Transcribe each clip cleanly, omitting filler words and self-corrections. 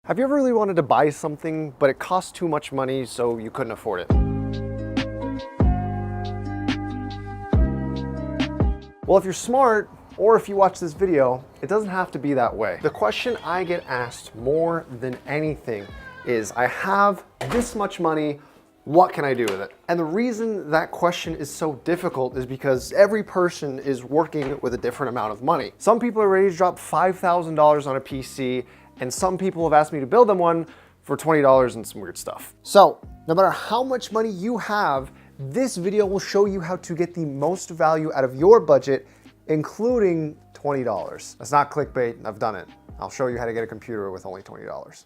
Have you ever really wanted to buy something, but it cost too much money, so you couldn't afford it? Well, if you're smart, or if you watch this video, it doesn't have to be that way. The question I get asked more than anything is, I have this much money, what can I do with it? And the reason that question is so difficult is because every person is working with a different amount of money. Some people are ready to drop $5,000 on a PC, and some people have asked me to build them one for $20 and some weird stuff. So no matter how much money you have, this video will show you how to get the most value out of your budget, including $20. That's not clickbait, I've done it. I'll show you how to get a computer with only $20.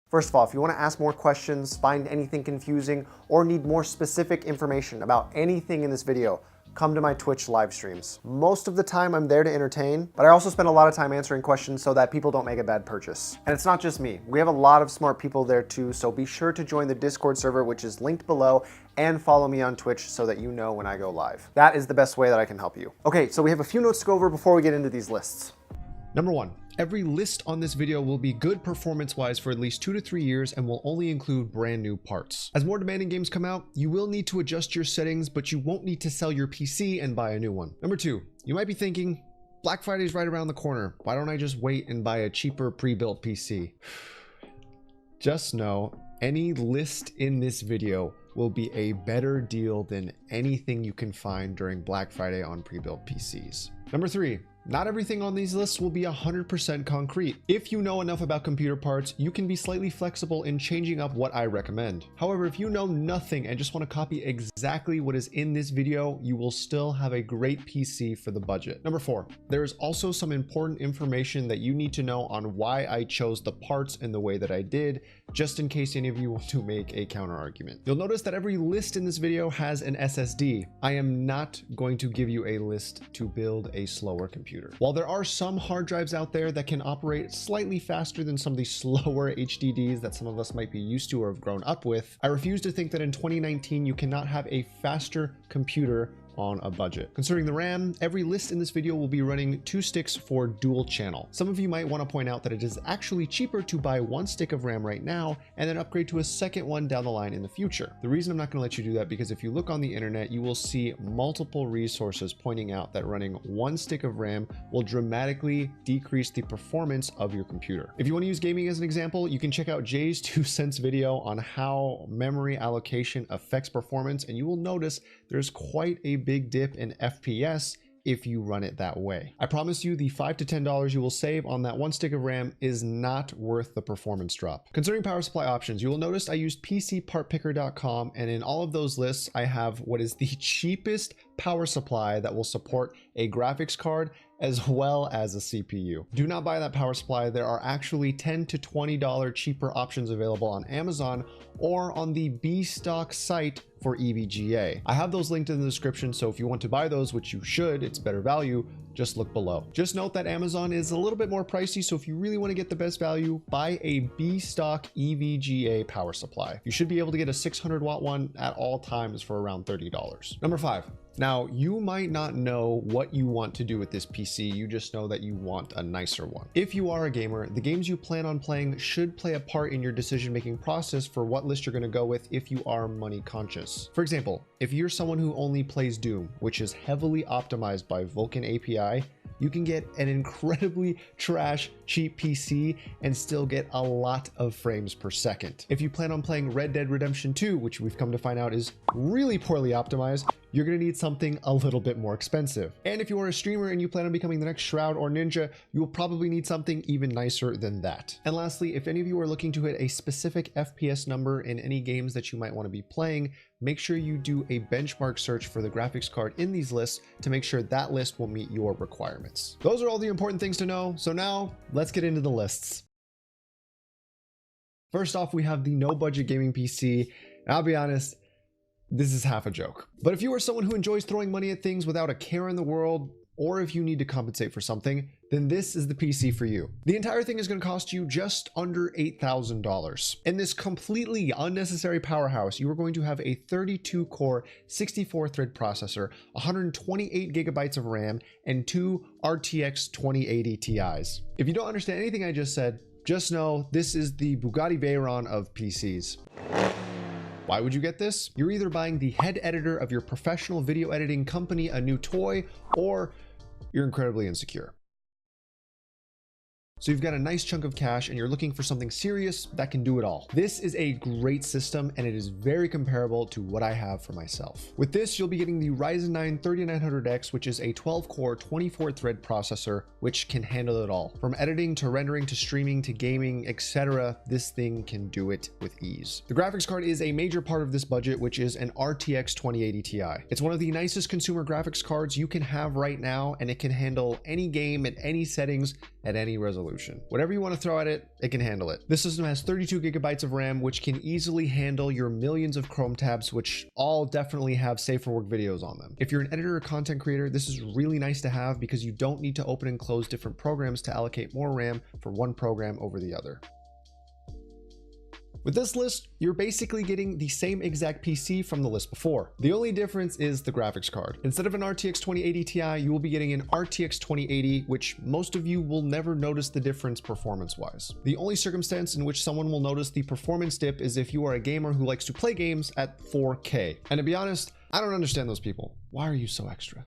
First of all, if you want to ask more questions, find anything confusing, or need more specific information about anything in this video, come to my Twitch live streams. Most of the time I'm there to entertain, but I also spend a lot of time answering questions so that people don't make a bad purchase. And it's not just me. We have a lot of smart people there too, so be sure to join the Discord server, which is linked below, and follow me on Twitch so that you know when I go live. That is the best way that I can help you. Okay, so we have a few notes to go over before we get into these lists. Number 1, every list on this video will be good performance-wise for at least 2 to 3 years and will only include brand new parts. As more demanding games come out, you will need to adjust your settings, but you won't need to sell your PC and buy a new one. Number 2, you might be thinking, Black Friday's right around the corner. Why don't I just wait and buy a cheaper pre-built PC? Just know, any list in this video will be a better deal than anything you can find during Black Friday on pre-built PCs. Number 3, not everything on these lists will be 100% concrete. If you know enough about computer parts, you can be slightly flexible in changing up what I recommend. However, if you know nothing and just want to copy exactly what is in this video, you will still have a great PC for the budget. Number 4, there is also some important information that you need to know on why I chose the parts in the way that I did, just in case any of you want to make a counter argument. You'll notice that every list in this video has an SSD. I am not going to give you a list to build a slower computer. While there are some hard drives out there that can operate slightly faster than some of the slower HDDs that some of us might be used to or have grown up with, I refuse to think that in 2019 you cannot have a faster computer on a budget. Concerning the RAM, every list in this video will be running 2 sticks for dual channel. Some of you might want to point out that it is actually cheaper to buy 1 stick of RAM right now and then upgrade to a second one down the line in the future. The reason I'm not going to let you do that because if you look on the internet, you will see multiple resources pointing out that running 1 stick of RAM will dramatically decrease the performance of your computer. If you want to use gaming as an example, you can check out Jay's 2 cents video on how memory allocation affects performance, and you will notice there's quite a big dip in FPS if you run it that way. I promise you the $5 to $10 you will save on that 1 stick of RAM is not worth the performance drop. Concerning power supply options, you will notice I used PCPartPicker.com, and in all of those lists, I have what is the cheapest power supply that will support a graphics card as well as a CPU. Do not buy that power supply. There are actually $10 to $20 cheaper options available on Amazon or on the B-Stock site for EVGA. I have those linked in the description, so if you want to buy those, which you should, it's better value, just look below. Just note that Amazon is a little bit more pricey, so if you really want to get the best value, buy a B-Stock EVGA power supply. You should be able to get a 600 watt one at all times for around $30. Number 5. Now, you might not know what you want to do with this PC, you just know that you want a nicer one. If you are a gamer, the games you plan on playing should play a part in your decision-making process for what list you're going to go with if you are money conscious. For example, if you're someone who only plays Doom, which is heavily optimized by Vulkan API, you can get an incredibly trash cheap PC and still get a lot of frames per second. If you plan on playing Red Dead Redemption 2, which we've come to find out is really poorly optimized, you're going to need something a little bit more expensive. And if you are a streamer and you plan on becoming the next Shroud or Ninja, you will probably need something even nicer than that. And lastly, if any of you are looking to hit a specific FPS number in any games that you might want to be playing, make sure you do a benchmark search for the graphics card in these lists to make sure that list will meet your requirements. Those are all the important things to know. So now let's get into the lists. First off, we have the no budget gaming PC. And I'll be honest, this is half a joke. But if you are someone who enjoys throwing money at things without a care in the world, or if you need to compensate for something, then this is the PC for you. The entire thing is going to cost you just under $8,000. In this completely unnecessary powerhouse, you are going to have a 32-core, 64-thread processor, 128 gigabytes of RAM, and 2 RTX 2080 Ti's. If you don't understand anything I just said, just know this is the Bugatti Veyron of PCs. Why would you get this? You're either buying the head editor of your professional video editing company a new toy, or you're incredibly insecure. So you've got a nice chunk of cash and you're looking for something serious that can do it all. This is a great system and it is very comparable to what I have for myself. With this, you'll be getting the Ryzen 9 3900X, which is a 12-core, 24-thread processor, which can handle it all. From editing to rendering to streaming to gaming, etc., this thing can do it with ease. The graphics card is a major part of this budget, which is an RTX 2080 Ti. It's one of the nicest consumer graphics cards you can have right now, and it can handle any game at any settings at any resolution. Whatever you want to throw at it, it can handle it. This system has 32 gigabytes of RAM, which can easily handle your millions of Chrome tabs, which all definitely have safe for work videos on them. If you're an editor or content creator, this is really nice to have because you don't need to open and close different programs to allocate more RAM for one program over the other. With this list, you're basically getting the same exact PC from the list before. The only difference is the graphics card. Instead of an RTX 2080 Ti, you will be getting an RTX 2080, which most of you will never notice the difference performance-wise. The only circumstance in which someone will notice the performance dip is if you are a gamer who likes to play games at 4K. And to be honest, I don't understand those people. Why are you so extra?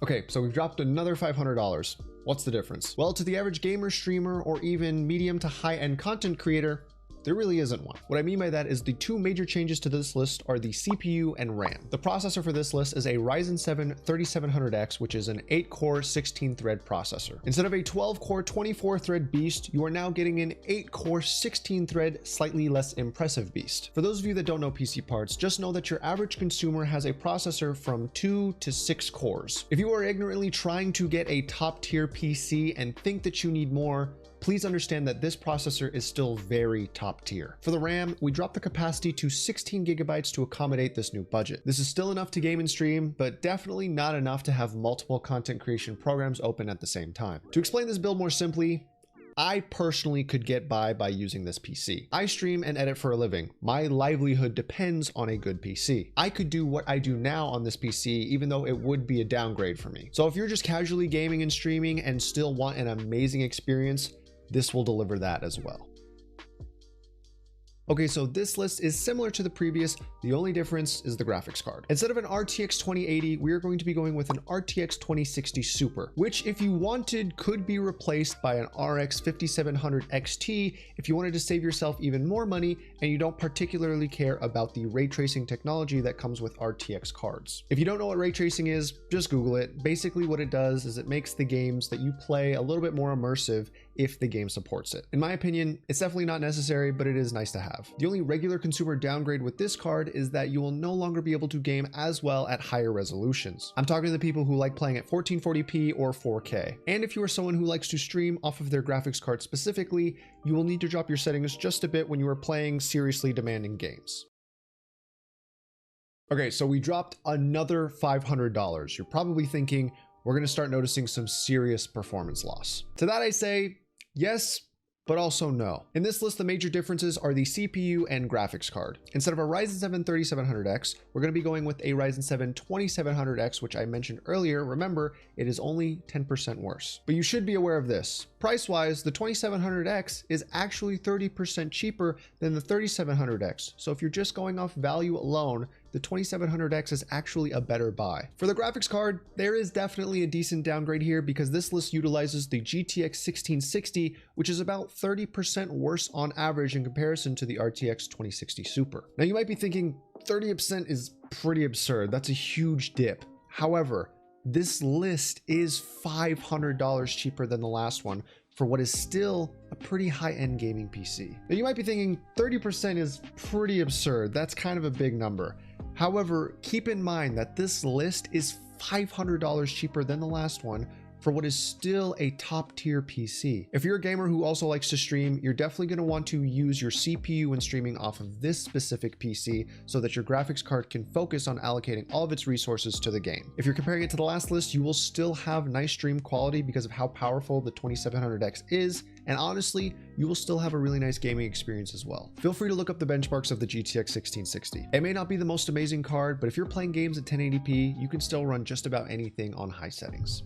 Okay, so we've dropped another $500. What's the difference? Well, to the average gamer, streamer, or even medium to high-end content creator, there really isn't one. What I mean by that is the two major changes to this list are the CPU and RAM. The processor for this list is a Ryzen 7 3700X, which is an 8-core, 16-thread processor. Instead of a 12-core, 24-thread beast, you are now getting an 8-core, 16-thread, slightly less impressive beast. For those of you that don't know PC parts, just know that your average consumer has a processor from 2 to 6 cores. If you are ignorantly trying to get a top-tier PC and think that you need more, please understand that this processor is still very top tier. For the RAM, we dropped the capacity to 16 gigabytes to accommodate this new budget. This is still enough to game and stream, but definitely not enough to have multiple content creation programs open at the same time. To explain this build more simply, I personally could get by using this PC. I stream and edit for a living. My livelihood depends on a good PC. I could do what I do now on this PC, even though it would be a downgrade for me. So if you're just casually gaming and streaming and still want an amazing experience, this will deliver that as well. Okay, so this list is similar to the previous. The only difference is the graphics card. Instead of an RTX 2080, we are going to be going with an RTX 2060 Super, which if you wanted could be replaced by an RX 5700 XT if you wanted to save yourself even more money and you don't particularly care about the ray tracing technology that comes with RTX cards. If you don't know what ray tracing is, just Google it. Basically what it does is it makes the games that you play a little bit more immersive if the game supports it. In my opinion, it's definitely not necessary, but it is nice to have. The only regular consumer downgrade with this card is that you will no longer be able to game as well at higher resolutions. I'm talking to the people who like playing at 1440p or 4K. And if you are someone who likes to stream off of their graphics card specifically, you will need to drop your settings just a bit when you are playing seriously demanding games. Okay, so we dropped another $500. You're probably thinking, we're going to start noticing some serious performance loss. To that I say, yes, but also no. In this list, the major differences are the CPU and graphics card. Instead of a Ryzen 7 3700X, we're going to be going with a Ryzen 7 2700X, which I mentioned earlier. Remember, it is only 10% worse. But you should be aware of this. Price-wise, the 2700X is actually 30% cheaper than the 3700X. So if you're just going off value alone, the 2700X is actually a better buy. For the graphics card, there is definitely a decent downgrade here because this list utilizes the GTX 1660, which is about 30% worse on average in comparison to the RTX 2060 Super. Now you might be thinking 30% is pretty absurd. That's a huge dip. However, this list is $500 cheaper than the last one for what is still a pretty high-end gaming PC. Now you might be thinking 30% is pretty absurd. That's kind of a big number. However, keep in mind that this list is $500 cheaper than the last one for what is still a top tier PC. If you're a gamer who also likes to stream, you're definitely going to want to use your CPU when streaming off of this specific PC so that your graphics card can focus on allocating all of its resources to the game. If you're comparing it to the last list, you will still have nice stream quality because of how powerful the 2700X is, and honestly, you will still have a really nice gaming experience as well. Feel free to look up the benchmarks of the GTX 1660. It may not be the most amazing card, but if you're playing games at 1080p, you can still run just about anything on high settings.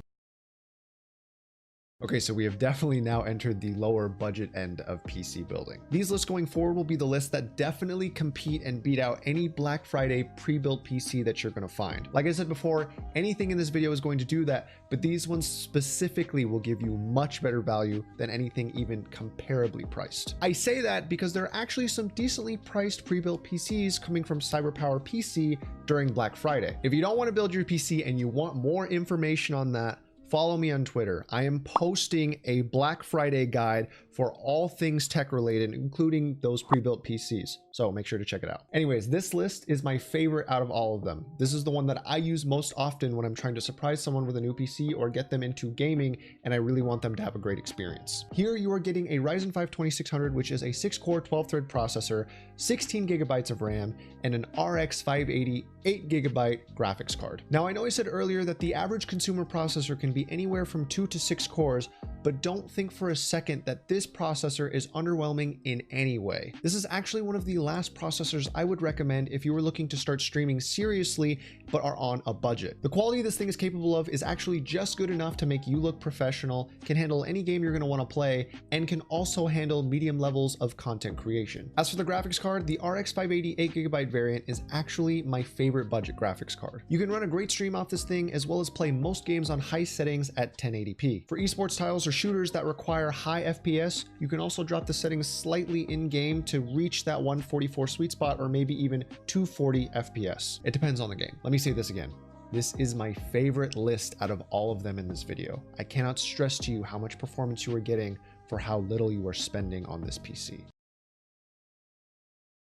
Okay, so we have definitely now entered the lower budget end of PC building. These lists going forward will be the lists that definitely compete and beat out any Black Friday pre-built PC that you're going to find. Like I said before, anything in this video is going to do that, but these ones specifically will give you much better value than anything even comparably priced. I say that because there are actually some decently priced pre-built PCs coming from CyberPower PC during Black Friday. If you don't want to build your PC and you want more information on that, follow me on Twitter. I am posting a Black Friday guide for all things tech related, including those pre-built PCs. So make sure to check it out. Anyways, this list is my favorite out of all of them. This is the one that I use most often when I'm trying to surprise someone with a new PC or get them into gaming, and I really want them to have a great experience. Here you are getting a Ryzen 5 2600, which is a 6-core 12-thread processor, 16 gigabytes of RAM, and an RX 580 8GB graphics card. Now, I know I said earlier that the average consumer processor can be anywhere from 2 to 6 cores, but don't think for a second that this processor is underwhelming in any way. This is actually one of the last processors I would recommend if you were looking to start streaming seriously but are on a budget. The quality this thing is capable of is actually just good enough to make you look professional, can handle any game you're going to want to play, and can also handle medium levels of content creation. As for the graphics card, the RX 580 8GB variant is actually my favorite budget graphics card. You can run a great stream off this thing as well as play most games on high settings at 1080p. For esports titles or shooters that require high FPS, you can also drop the settings slightly in-game to reach that 144 sweet spot or maybe even 240 FPS. It depends on the game. Let me say this again. This is my favorite list out of all of them in this video. I cannot stress to you how much performance you are getting for how little you are spending on this PC.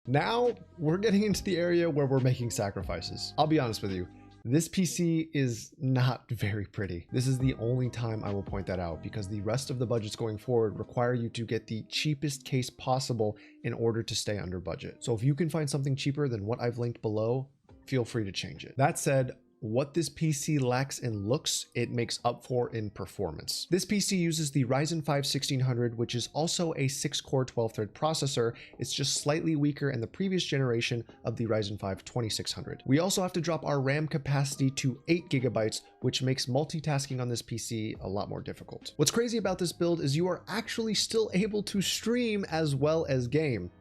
Now we're getting into the area where we're making sacrifices. I'll be honest with you. This PC is not very pretty. This is the only time I will point that out because the rest of the budgets going forward require you to get the cheapest case possible in order to stay under budget. So if you can find something cheaper than what I've linked below, feel free to change it. That said, what this PC lacks in looks, it makes up for in performance. This PC uses the Ryzen 5 1600, which is also a 6-core 12-thread processor. It's just slightly weaker in the previous generation of the Ryzen 5 2600. We also have to drop our RAM capacity to 8 gigabytes, which makes multitasking on this PC a lot more difficult. What's crazy about this build is you are actually still able to stream as well as game.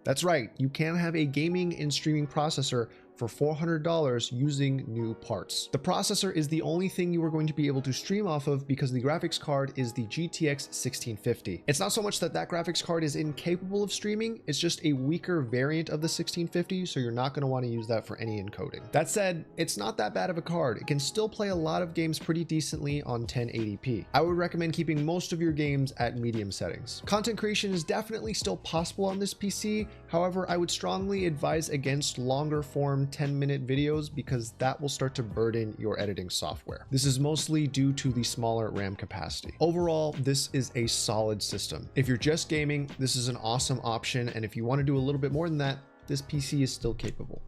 That's right, you can have a gaming and streaming processor for $400 using new parts. The processor is the only thing you are going to be able to stream off of because the graphics card is the GTX 1650. It's not so much that that graphics card is incapable of streaming, it's just a weaker variant of the 1650, so you're not going to want to use that for any encoding. That said, it's not that bad of a card. It can still play a lot of games pretty decently on 1080p. I would recommend keeping most of your games at medium settings. Content creation is definitely still possible on this PC. However, I would strongly advise against longer form 10-minute videos because that will start to burden your editing software. This is mostly due to the smaller RAM capacity. Overall, this is a solid system. If you're just gaming, this is an awesome option, and if you want to do a little bit more than that, this PC is still capable.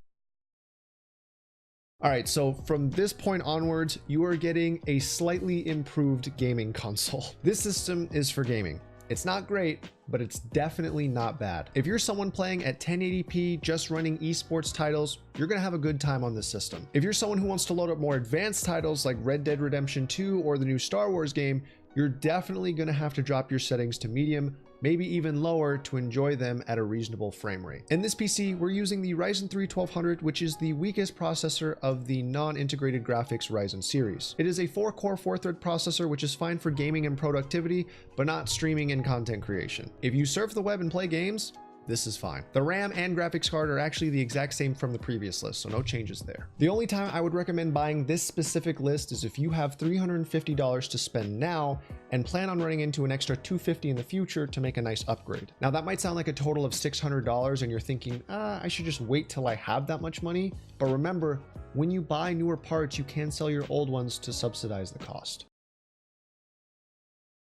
All right, so from this point onwards, you are getting a slightly improved gaming console. This system is for gaming. It's not great, but it's definitely not bad. If you're someone playing at 1080p, just running esports titles, you're gonna have a good time on this system. If you're someone who wants to load up more advanced titles like Red Dead Redemption 2 or the new Star Wars game, you're definitely gonna have to drop your settings to medium, maybe even lower to enjoy them at a reasonable frame rate. In this PC, we're using the Ryzen 3 1200, which is the weakest processor of the non-integrated graphics Ryzen series. It is a 4-core 4-thread processor, which is fine for gaming and productivity, but not streaming and content creation. If you surf the web and play games, this is fine. The RAM and graphics card are actually the exact same from the previous list, so no changes there. The only time I would recommend buying this specific list is if you have $350 to spend now and plan on running into an extra $250 in the future to make a nice upgrade. Now that might sound like a total of $600 and you're thinking, I should just wait till I have that much money. But remember, when you buy newer parts, you can sell your old ones to subsidize the cost.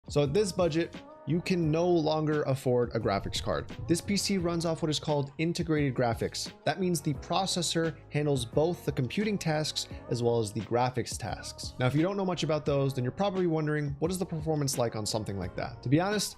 So at this budget, you can no longer afford a graphics card. This PC runs off what is called integrated graphics. That means the processor handles both the computing tasks as well as the graphics tasks. Now, if you don't know much about those, then you're probably wondering, what is the performance like on something like that? To be honest,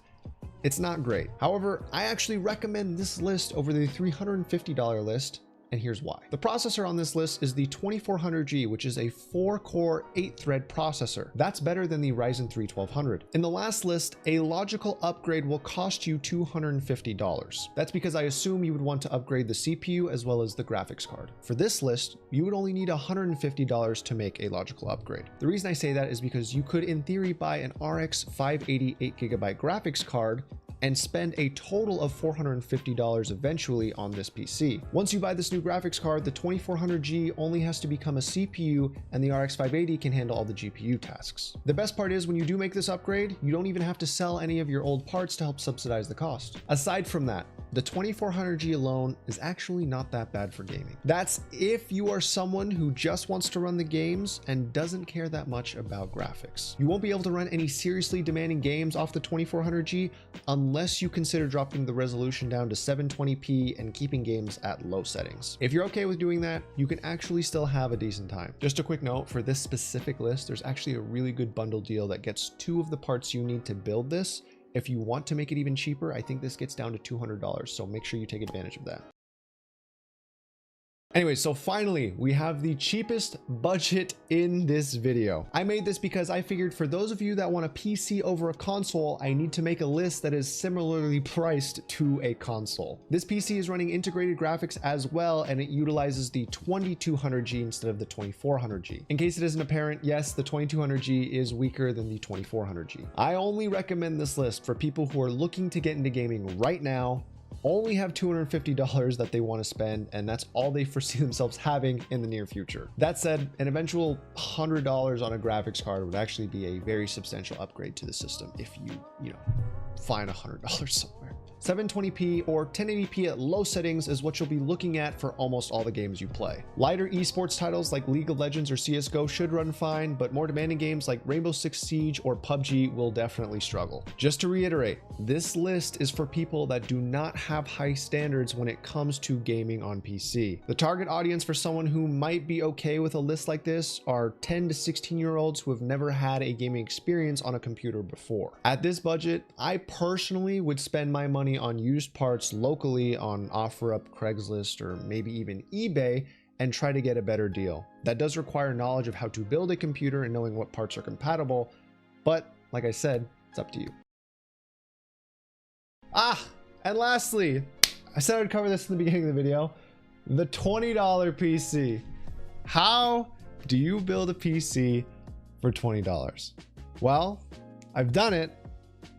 it's not great. However, I actually recommend this list over the $350 list, and here's why. The processor on this list is the 2400G, which is a 4-core, 8-thread processor. That's better than the Ryzen 3 1200. In the last list, a logical upgrade will cost you $250. That's because I assume you would want to upgrade the CPU as well as the graphics card. For this list, you would only need $150 to make a logical upgrade. The reason I say that is because you could, in theory, buy an RX 580 8GB graphics card and spend a total of $450 eventually on this PC. Once you buy this new graphics card, the 2400G only has to become a CPU, and the RX 580 can handle all the GPU tasks. The best part is when you do make this upgrade, you don't even have to sell any of your old parts to help subsidize the cost. Aside from that, the 2400G alone is actually not that bad for gaming. That's if you are someone who just wants to run the games and doesn't care that much about graphics. You won't be able to run any seriously demanding games off the 2400G unless you consider dropping the resolution down to 720p and keeping games at low settings. If you're okay with doing that, you can actually still have a decent time. Just a quick note, for this specific list, there's actually a really good bundle deal that gets 2 of the parts you need to build this. If you want to make it even cheaper, I think this gets down to $200, so make sure you take advantage of that. Anyway, so finally, we have the cheapest budget in this video. I made this because I figured for those of you that want a PC over a console, I need to make a list that is similarly priced to a console. This PC is running integrated graphics as well, and it utilizes the 2200G instead of the 2400G. In case it isn't apparent, yes, the 2200G is weaker than the 2400G. I only recommend this list for people who are looking to get into gaming right now, only have $250 that they want to spend, and that's all they foresee themselves having in the near future. That said, an eventual $100 on a graphics card would actually be a very substantial upgrade to the system if you find $100 somewhere. 720p or 1080p at low settings is what you'll be looking at for almost all the games you play. Lighter esports titles like League of Legends or CSGO should run fine, but more demanding games like Rainbow Six Siege or PUBG will definitely struggle. Just to reiterate, this list is for people that do not have high standards when it comes to gaming on PC. The target audience for someone who might be okay with a list like this are 10 to 16-year-olds who have never had a gaming experience on a computer before. At this budget, I personally would spend my money on used parts locally on OfferUp, Craigslist, or maybe even eBay and try to get a better deal. That does require knowledge of how to build a computer and knowing what parts are compatible, but like I said, it's up to you. And lastly, I said I'd cover this in the beginning of the video, the $20 PC. How do you build a PC for $20? Well, I've done it,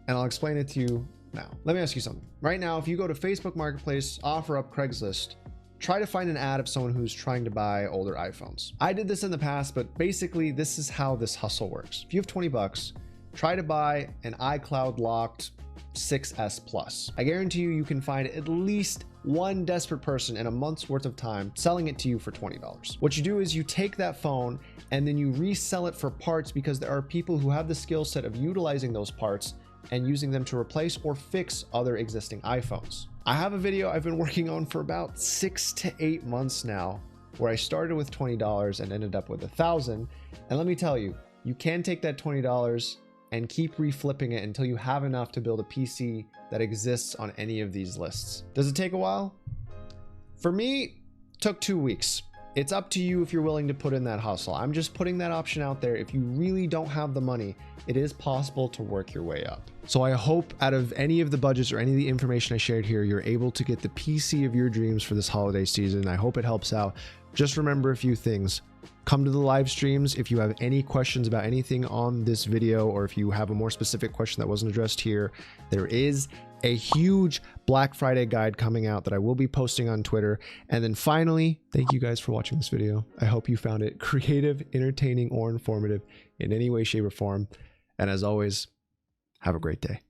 and I'll explain it to you now. Let me ask you something. Right now, if you go to Facebook Marketplace, OfferUp, Craigslist, try to find an ad of someone who's trying to buy older iPhones. I did this in the past, but basically this is how this hustle works. If you have 20 bucks, try to buy an iCloud locked 6S Plus. I guarantee you can find at least one desperate person in a month's worth of time selling it to you for $20. What you do is you take that phone and then you resell it for parts because there are people who have the skill set of utilizing those parts and using them to replace or fix other existing iPhones. I have a video I've been working on for about 6 to 8 months now, where I started with $20 and ended up with $1,000. And let me tell you, you can take that $20 and keep reflipping it until you have enough to build a PC that exists on any of these lists. Does it take a while? For me, it took 2 weeks. It's up to you if you're willing to put in that hustle. I'm just putting that option out there. If you really don't have the money, it is possible to work your way up. So I hope out of any of the budgets or any of the information I shared here, you're able to get the PC of your dreams for this holiday season. I hope it helps out. Just remember a few things. Come to the live streams if you have any questions about anything on this video, or if you have a more specific question that wasn't addressed here. There is a huge Black Friday guide coming out that I will be posting on Twitter. And then finally, thank you guys for watching this video. I hope you found it creative, entertaining, or informative in any way, shape, or form. And as always, have a great day.